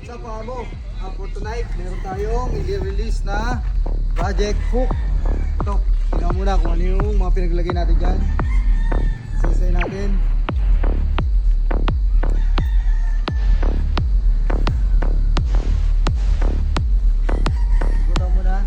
Sa pamo, for tonight, meron tayong i-release na project hook. Ito, tingnan muna kung ano yung mga pinaglagay natin dyan. Isa-isay natin. Ikutan muna.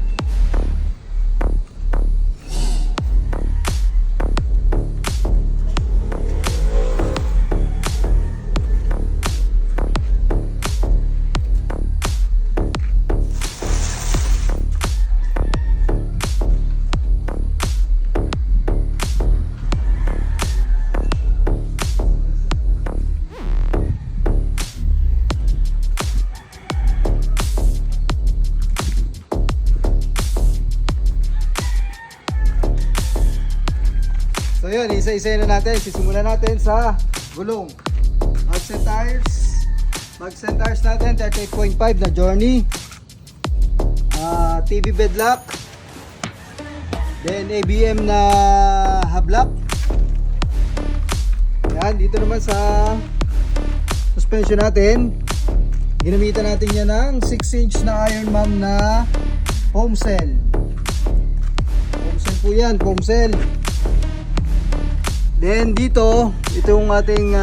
So yun, isa-isa na natin. Sisimulan natin sa gulong. Mags and tires natin, 38.5 na Journey. TV bedlock. Then ABM na hablock. Yan, dito naman sa suspension natin. Ginamitan natin yan ng 6-inch na Ironman na foam cell. Foam cell po yan, foam cell. Then dito, ito yung ating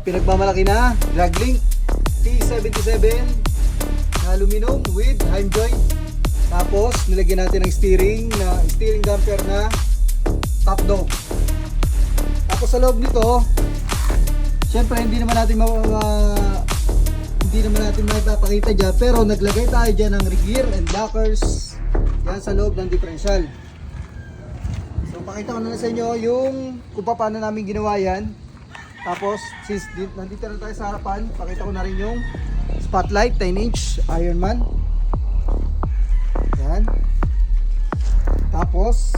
pinagmamalaki na drag link T77 na aluminum with heim joint. Tapos nilagyan natin ng steering damper na top dog. Tapos sa loob nito, syempre hindi naman natin mapapakita dyan, pero naglagay tayo dyan ng gear and lockers yan sa loob ng differential. Pakita ko na sa inyo yung kung paano namin ginawa yan. Tapos since nandito na tayo sa harapan, pakita ko na rin yung spotlight 10-inch Ironman. Yan. Tapos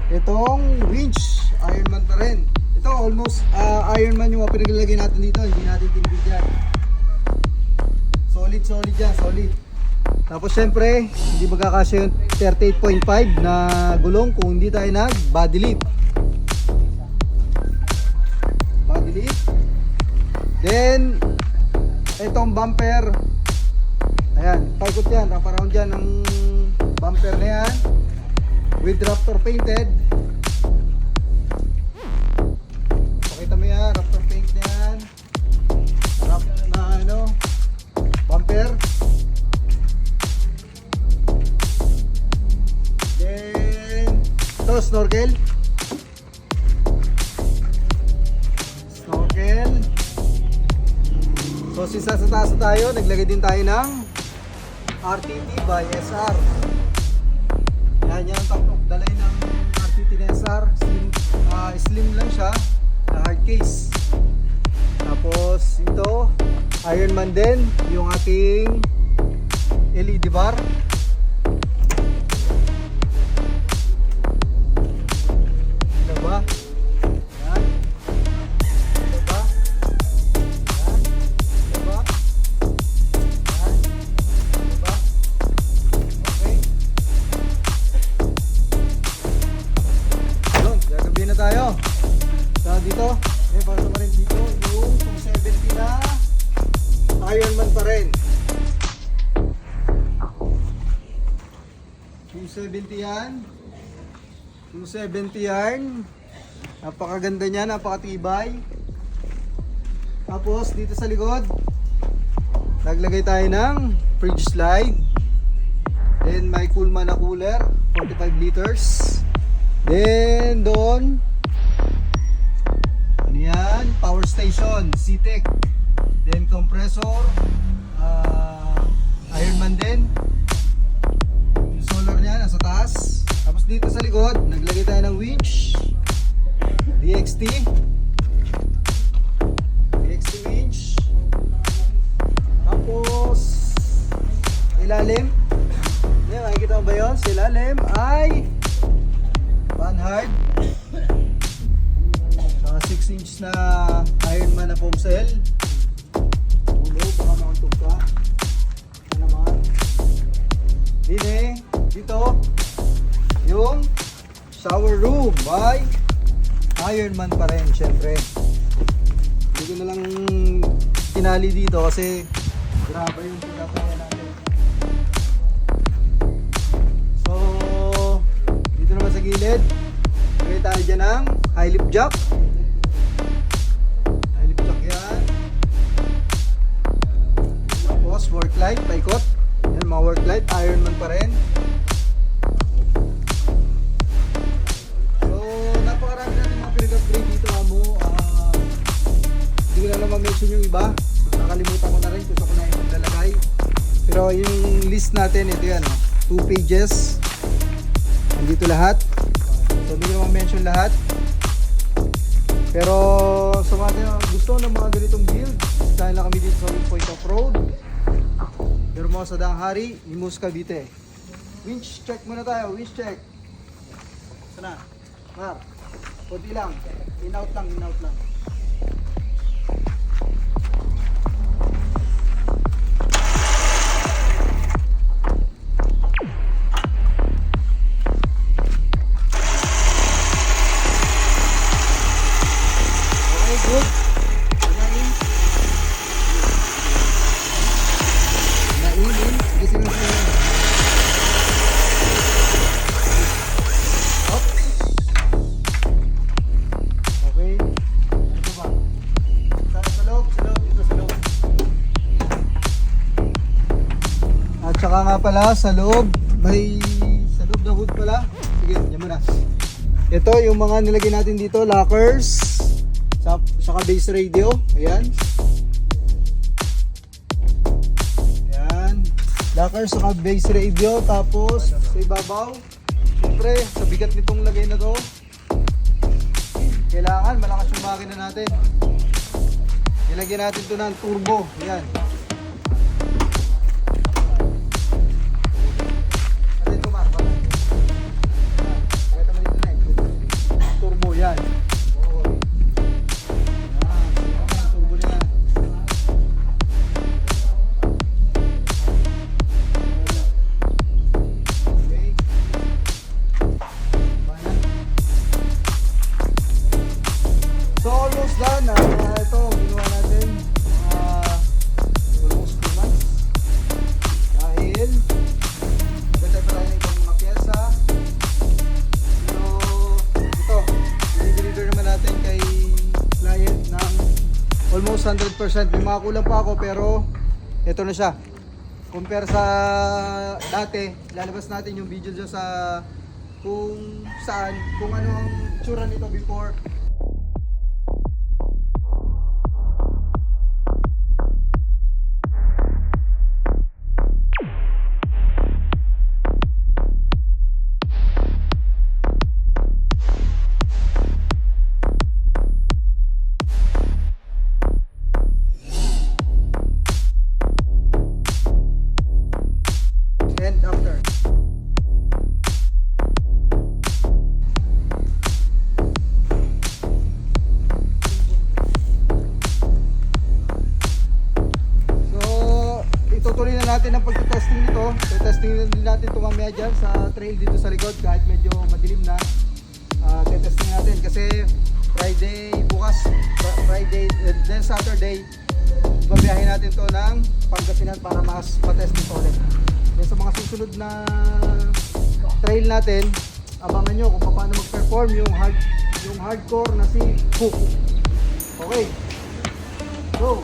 itong winch Ironman pa rin. Ito almost Ironman yung pinaglagay natin dito. Hindi natin tinibid yan. Solid yan, solid. Tapos syempre, hindi magkakasya yung 38.5 na gulong kung hindi tayo nag body lift. Then, itong bumper, ayan, paikot yan, wrap around dyan ng bumper na yan with Raptor painted. Pakita mo yan, Raptor paint na yan na bumper. Ito, snorkel. So since sa taas tayo, naglagay din tayo ng RTT by SR. Yan ang top dalay ng RTT na SR. Slim lang siya na hard case. Tapos ito, Ironman din, yung ating LED bar. Diba? Yan. Diba? Yan. Diba? Yan. Diba? Okay. Yun, gagabi na tayo. So dito, para naman rin dito yung 270 na Ironman pa rin. 270 yan. 270 yarn. Napakaganda niya, napakatibay. Tapos dito sa likod, naglagay tayo ng fridge slide. Then may Coolman na cooler, 45 liters. Then doon, ano yan? Power station, CTEC. Then compressor, Ironman din. Yung solar niya nasa taas. Tapos dito sa likod, naglagay tayo ng winch DXT winch. Tapos ilalim, makikita mo ba yun? Sa ilalim ay panhard 6-inch na Ironman na foam cell. Ulo, baka makantog ka. Ito naman dito yung shower room by Ironman pa rin, syempre. Hindi ko na lang tinali dito kasi grabe yung pinapaya natin. So, dito naman sa gilid, lagay tayo dyan ng high lip jack. High lip jack yan. Tapos work light, paikot. Yan, mga work light, Ironman pa rin. So, napakarami natin mga pinag-upgrade dito, amo. Hindi ko na lang ma-mention yung iba. Nakalimutan ko na rin kung saan ko na yung maglalagay. Pero yung list natin, ito yan, 2 pages. Nandito lahat. So, hindi ko na ma-mention lahat. Pero sa mga gusto ng mga ganitong build, dahil na kami dito sa Point of Road, Hermosa Danghari, Imus Cavite. Winch check muna tayo, winch check. Sana? Mar, konti lang. In-out lang, in-out lang. Okay, good. Nainin. Sige, sige, sige. Okay. Ito ba? Sa loob, dito sa loob. At saka nga pala, sa loob ng hood pala. Sige, yan muna. Ito, yung mga nilagay natin dito, lockers, saka base radio. Ayan. Ayan. Lockers, saka base radio. Tapos, sa ibabaw, siyempre, sa bigat nitong lagay na to, kailangan malakas yung makina natin. Ilagyan natin to ng turbo. Ayan. Atin ito, Mark. Pakita mo dito na eh. Turbo, yan. Ayan, turbo na yan. Okay. Bayan. So almost done. Ito, ginawa natin almost 2 months. Dahil maganda pa tayo ng ibang mga pyesa. So ito, i-deliver naman natin kay client ng almost 100%. May mga kulang pa ako pero ito na siya. Compare sa dati, lalabas natin yung video dyan sa kung saan, kung ano ang tsura nito before. And after. So, itutuloy na natin ang pagtitesting nito. Testing din natin ito mamaya dyan sa trail dito sa likod kahit medyo madilim na. Testing natin kasi Friday bukas, Friday then Saturday babiyahin natin to ng Pangasinan para matest nito ulit. Then sa mga susunod na trail natin, abangan nyo kung paano mag-perform yung hardcore na si Hook. Okay, go!